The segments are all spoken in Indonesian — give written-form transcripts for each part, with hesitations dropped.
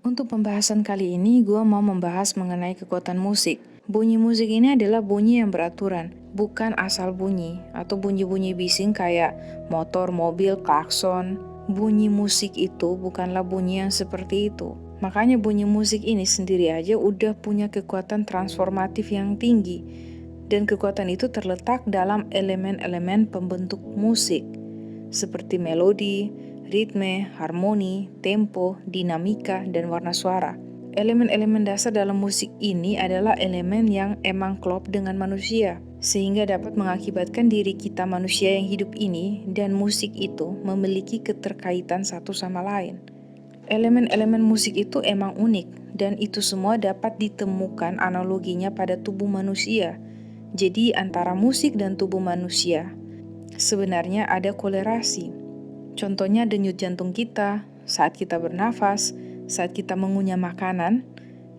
Untuk pembahasan kali ini, gue mau membahas mengenai kekuatan musik. Bunyi musik ini adalah bunyi yang beraturan, bukan asal bunyi, atau bunyi-bunyi bising kayak motor, mobil, klakson. Bunyi musik itu bukanlah bunyi yang seperti itu. Makanya bunyi musik ini sendiri aja udah punya kekuatan transformatif yang tinggi. Dan kekuatan itu terletak dalam elemen-elemen pembentuk musik, seperti melodi, ritme, harmoni, tempo, dinamika, dan warna suara. Elemen-elemen dasar dalam musik ini adalah elemen yang emang klop dengan manusia, sehingga dapat mengakibatkan diri kita manusia yang hidup ini dan musik itu memiliki keterkaitan satu sama lain. Elemen-elemen musik itu emang unik, dan itu semua dapat ditemukan analoginya pada tubuh manusia. Jadi antara musik dan tubuh manusia sebenarnya ada kolerasi. Contohnya denyut jantung kita, saat kita bernafas, saat kita mengunyah makanan,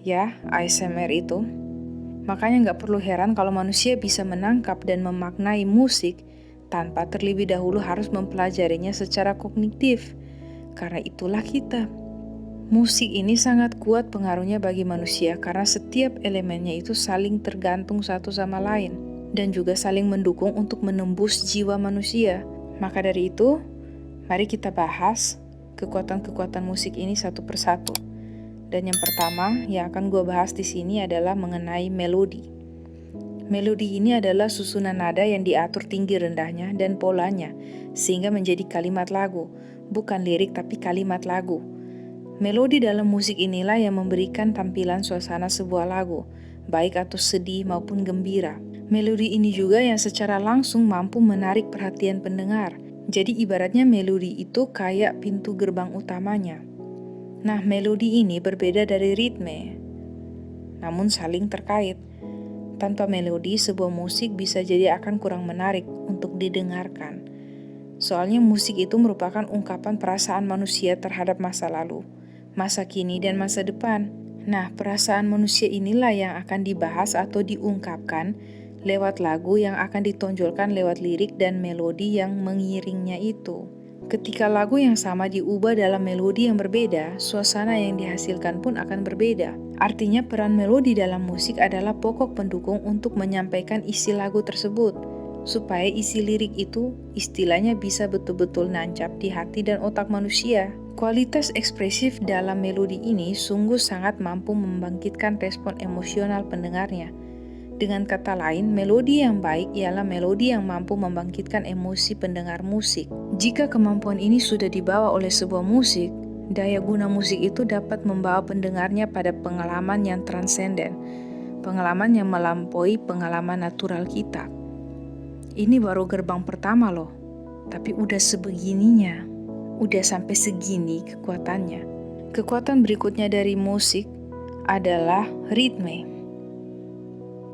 ya ASMR itu. Makanya nggak perlu heran kalau manusia bisa menangkap dan memaknai musik tanpa terlebih dahulu harus mempelajarinya secara kognitif. Karena itulah kita. Musik ini sangat kuat pengaruhnya bagi manusia karena setiap elemennya itu saling tergantung satu sama lain dan juga saling mendukung untuk menembus jiwa manusia. Maka dari itu, mari kita bahas kekuatan-kekuatan musik ini satu persatu. Dan yang pertama yang akan gue bahas di sini adalah mengenai melodi. Melodi ini adalah susunan nada yang diatur tinggi rendahnya dan polanya, sehingga menjadi kalimat lagu, bukan lirik tapi kalimat lagu. Melodi dalam musik inilah yang memberikan tampilan suasana sebuah lagu, baik atau sedih maupun gembira. Melodi ini juga yang secara langsung mampu menarik perhatian pendengar. Jadi ibaratnya melodi itu kayak pintu gerbang utamanya. Nah, melodi ini berbeda dari ritme, namun saling terkait. Tanpa melodi, sebuah musik bisa jadi akan kurang menarik untuk didengarkan. Soalnya musik itu merupakan ungkapan perasaan manusia terhadap masa lalu, masa kini, dan masa depan. Nah, perasaan manusia inilah yang akan dibahas atau diungkapkan lewat lagu yang akan ditonjolkan lewat lirik dan melodi yang mengiringnya itu. Ketika lagu yang sama diubah dalam melodi yang berbeda, suasana yang dihasilkan pun akan berbeda. Artinya peran melodi dalam musik adalah pokok pendukung untuk menyampaikan isi lagu tersebut, supaya isi lirik itu istilahnya bisa betul-betul nancap di hati dan otak manusia. Kualitas ekspresif dalam melodi ini sungguh sangat mampu membangkitkan respon emosional pendengarnya. Dengan kata lain, melodi yang baik ialah melodi yang mampu membangkitkan emosi pendengar musik. Jika kemampuan ini sudah dibawa oleh sebuah musik, daya guna musik itu dapat membawa pendengarnya pada pengalaman yang transenden, pengalaman yang melampaui pengalaman natural kita. Ini baru gerbang pertama loh, tapi udah sebegininya, udah sampai segini kekuatannya. Kekuatan berikutnya dari musik adalah ritme.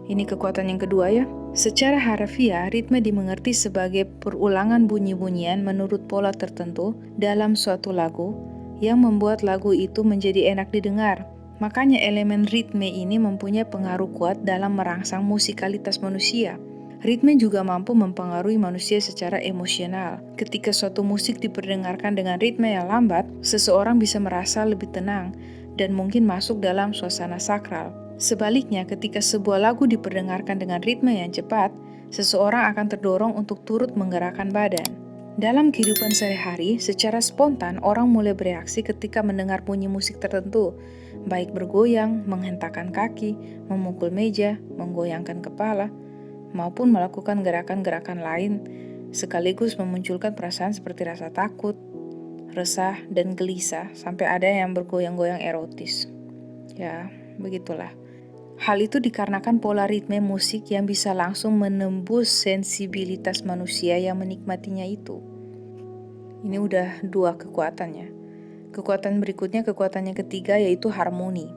Ini kekuatan yang kedua ya. Secara harfiah, ritme dimengerti sebagai perulangan bunyi-bunyian menurut pola tertentu dalam suatu lagu yang membuat lagu itu menjadi enak didengar. Makanya elemen ritme ini mempunyai pengaruh kuat dalam merangsang musikalitas manusia. Ritme juga mampu mempengaruhi manusia secara emosional. Ketika suatu musik diperdengarkan dengan ritme yang lambat, seseorang bisa merasa lebih tenang dan mungkin masuk dalam suasana sakral. Sebaliknya, ketika sebuah lagu diperdengarkan dengan ritme yang cepat, seseorang akan terdorong untuk turut menggerakkan badan. Dalam kehidupan sehari-hari, secara spontan orang mulai bereaksi ketika mendengar bunyi musik tertentu, baik bergoyang, menghentakkan kaki, memukul meja, menggoyangkan kepala, maupun melakukan gerakan-gerakan lain, sekaligus memunculkan perasaan seperti rasa takut, resah, dan gelisah, sampai ada yang bergoyang-goyang erotis. Ya, begitulah. Hal itu dikarenakan pola ritme musik yang bisa langsung menembus sensibilitas manusia yang menikmatinya itu. Ini udah dua kekuatannya. Kekuatan berikutnya, kekuatan yang ketiga, yaitu harmoni.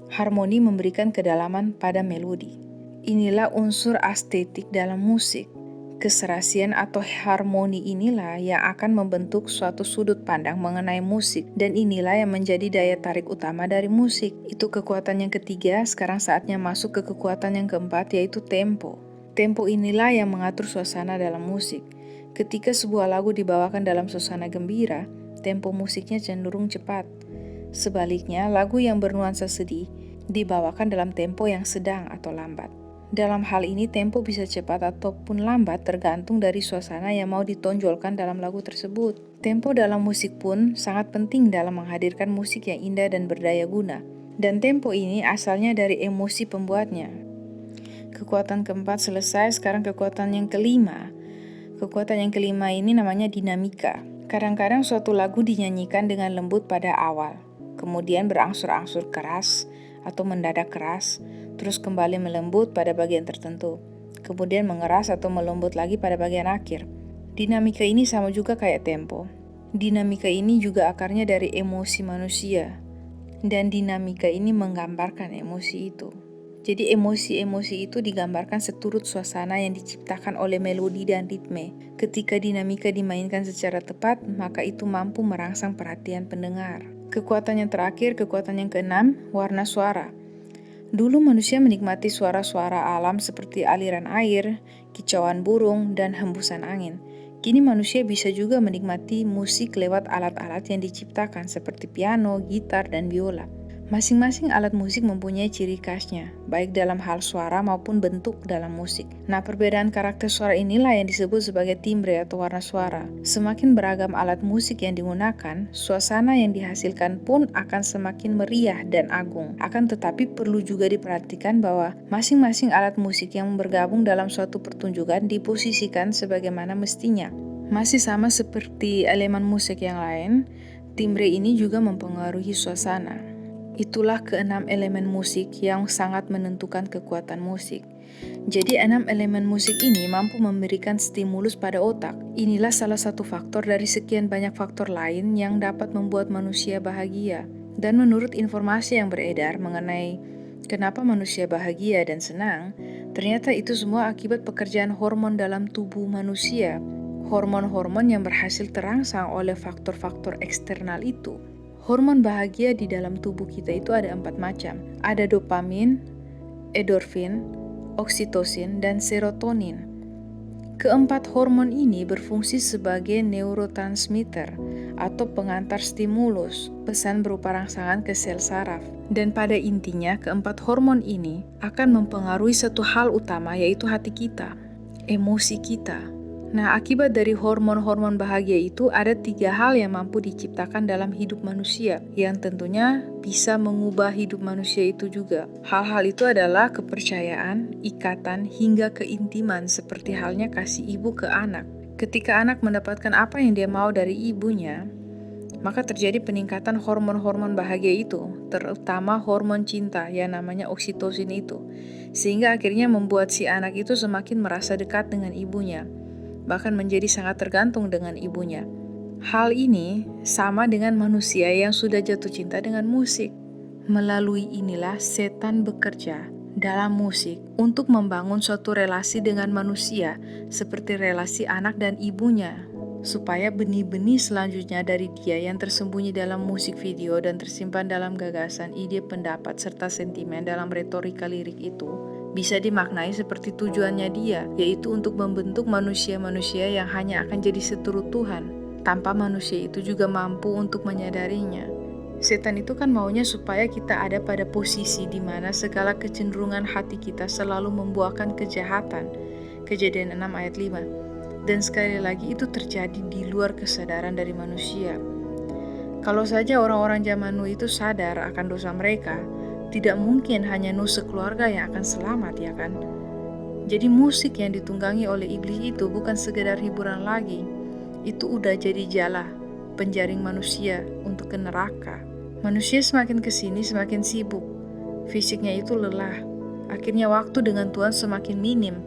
Harmoni memberikan kedalaman pada melodi. Inilah unsur estetik dalam musik. Keserasian atau harmoni inilah yang akan membentuk suatu sudut pandang mengenai musik, dan inilah yang menjadi daya tarik utama dari musik. Itu kekuatan yang ketiga. Sekarang saatnya masuk ke kekuatan yang keempat, yaitu tempo. Tempo inilah yang mengatur suasana dalam musik. Ketika sebuah lagu dibawakan dalam suasana gembira, tempo musiknya cenderung cepat. Sebaliknya, lagu yang bernuansa sedih dibawakan dalam tempo yang sedang atau lambat. Dalam hal ini, tempo bisa cepat ataupun lambat tergantung dari suasana yang mau ditonjolkan dalam lagu tersebut. Tempo dalam musik pun sangat penting dalam menghadirkan musik yang indah dan berdaya guna. Dan tempo ini asalnya dari emosi pembuatnya. Kekuatan keempat selesai, sekarang kekuatan yang kelima. Kekuatan yang kelima ini namanya dinamika. Kadang-kadang suatu lagu dinyanyikan dengan lembut pada awal, kemudian berangsur-angsur keras atau mendadak keras, terus kembali melembut pada bagian tertentu, kemudian mengeras atau melembut lagi pada bagian akhir. Dinamika ini sama juga kayak tempo. Dinamika ini juga akarnya dari emosi manusia, dan dinamika ini menggambarkan emosi itu. Jadi emosi-emosi itu digambarkan seturut suasana yang diciptakan oleh melodi dan ritme. Ketika dinamika dimainkan secara tepat, maka itu mampu merangsang perhatian pendengar. Kekuatan yang terakhir, kekuatan yang keenam, warna suara. Dulu manusia menikmati suara-suara alam seperti aliran air, kicauan burung, dan hembusan angin. Kini manusia bisa juga menikmati musik lewat alat-alat yang diciptakan seperti piano, gitar, dan biola. Masing-masing alat musik mempunyai ciri khasnya, baik dalam hal suara maupun bentuk dalam musik. Nah, perbedaan karakter suara inilah yang disebut sebagai timbre atau warna suara. Semakin beragam alat musik yang digunakan, suasana yang dihasilkan pun akan semakin meriah dan agung. Akan tetapi perlu juga diperhatikan bahwa masing-masing alat musik yang bergabung dalam suatu pertunjukan diposisikan sebagaimana mestinya. Masih sama seperti elemen musik yang lain, timbre ini juga mempengaruhi suasana. Itulah keenam elemen musik yang sangat menentukan kekuatan musik. Jadi 6 elemen musik ini mampu memberikan stimulus pada otak. Inilah salah satu faktor dari sekian banyak faktor lain yang dapat membuat manusia bahagia. Dan menurut informasi yang beredar mengenai kenapa manusia bahagia dan senang, ternyata itu semua akibat pekerjaan hormon dalam tubuh manusia. Hormon-hormon yang berhasil terangsang oleh faktor-faktor eksternal itu. Hormon bahagia di dalam tubuh kita itu ada 4 macam. Ada dopamin, endorfin, oksitosin, dan serotonin. Keempat hormon ini berfungsi sebagai neurotransmitter atau pengantar stimulus, pesan berupa rangsangan ke sel saraf. Dan pada intinya, keempat hormon ini akan mempengaruhi satu hal utama, yaitu hati kita, emosi kita. Nah, akibat dari hormon-hormon bahagia itu ada 3 hal yang mampu diciptakan dalam hidup manusia, yang tentunya bisa mengubah hidup manusia itu juga. Hal-hal itu adalah kepercayaan, ikatan, hingga keintiman seperti halnya kasih ibu ke anak. Ketika anak mendapatkan apa yang dia mau dari ibunya, maka terjadi peningkatan hormon-hormon bahagia itu, terutama hormon cinta yang namanya oksitosin itu, sehingga akhirnya membuat si anak itu semakin merasa dekat dengan ibunya, bahkan menjadi sangat tergantung dengan ibunya. Hal ini sama dengan manusia yang sudah jatuh cinta dengan musik. Melalui inilah setan bekerja dalam musik untuk membangun suatu relasi dengan manusia seperti relasi anak dan ibunya, supaya benih-benih selanjutnya dari dia yang tersembunyi dalam musik video dan tersimpan dalam gagasan, ide, pendapat, serta sentimen dalam retorika lirik itu bisa dimaknai seperti tujuannya dia, yaitu untuk membentuk manusia-manusia yang hanya akan jadi seturut Tuhan, tanpa manusia itu juga mampu untuk menyadarinya. Setan itu kan maunya supaya kita ada pada posisi di mana segala kecenderungan hati kita selalu membuahkan kejahatan. Kejadian 6 ayat 5. Dan sekali lagi itu terjadi di luar kesadaran dari manusia. Kalau saja orang-orang zaman Nuh itu sadar akan dosa mereka, tidak mungkin hanya Nuh sekeluarga yang akan selamat, ya kan? Jadi musik yang ditunggangi oleh iblis itu bukan sekedar hiburan lagi. Itu udah jadi jala, penjaring manusia untuk ke neraka. Manusia semakin kesini semakin sibuk. Fisiknya itu lelah. Akhirnya waktu dengan Tuhan semakin minim,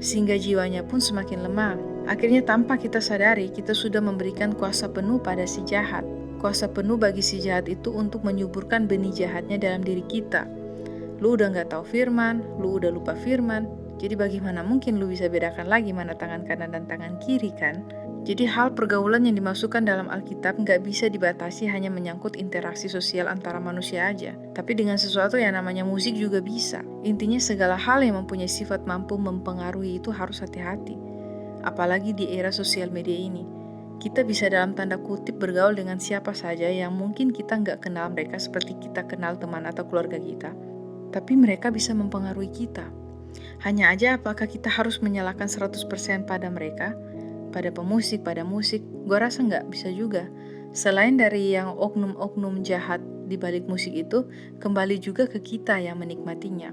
sehingga jiwanya pun semakin lemah. Akhirnya tanpa kita sadari, kita sudah memberikan kuasa penuh pada si jahat. Kuasa penuh bagi si jahat itu untuk menyuburkan benih jahatnya dalam diri kita. Lu udah gak tahu firman, lu udah lupa firman, jadi bagaimana mungkin lu bisa bedakan lagi mana tangan kanan dan tangan kiri, kan? Jadi hal pergaulan yang dimasukkan dalam Alkitab gak bisa dibatasi hanya menyangkut interaksi sosial antara manusia aja. Tapi dengan sesuatu yang namanya musik juga bisa. Intinya segala hal yang mempunyai sifat mampu mempengaruhi itu harus hati-hati. Apalagi di era sosial media ini. Kita bisa dalam tanda kutip bergaul dengan siapa saja yang mungkin kita nggak kenal mereka seperti kita kenal teman atau keluarga kita. Tapi mereka bisa mempengaruhi kita. Hanya aja apakah kita harus menyalahkan 100% pada mereka? Pada pemusik, pada musik? Gua rasa nggak, bisa juga. Selain dari yang oknum-oknum jahat di balik musik itu, kembali juga ke kita yang menikmatinya.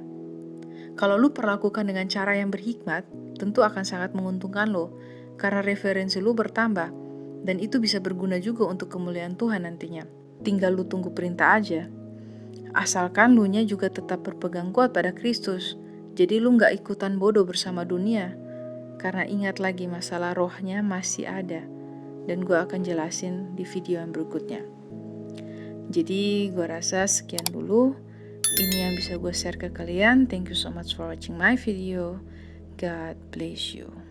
Kalau lu perlakukan dengan cara yang berhikmat, tentu akan sangat menguntungkan lo, karena referensi lu bertambah, dan itu bisa berguna juga untuk kemuliaan Tuhan nantinya. Tinggal lu tunggu perintah aja. Asalkan lu nya juga tetap berpegang kuat pada Kristus, jadi lu gak ikutan bodoh bersama dunia. Karena ingat lagi masalah rohnya masih ada, dan gue akan jelasin di video yang berikutnya. Jadi gue rasa sekian dulu. Ini yang bisa gue share ke kalian. Thank you so much for watching my video. God bless you.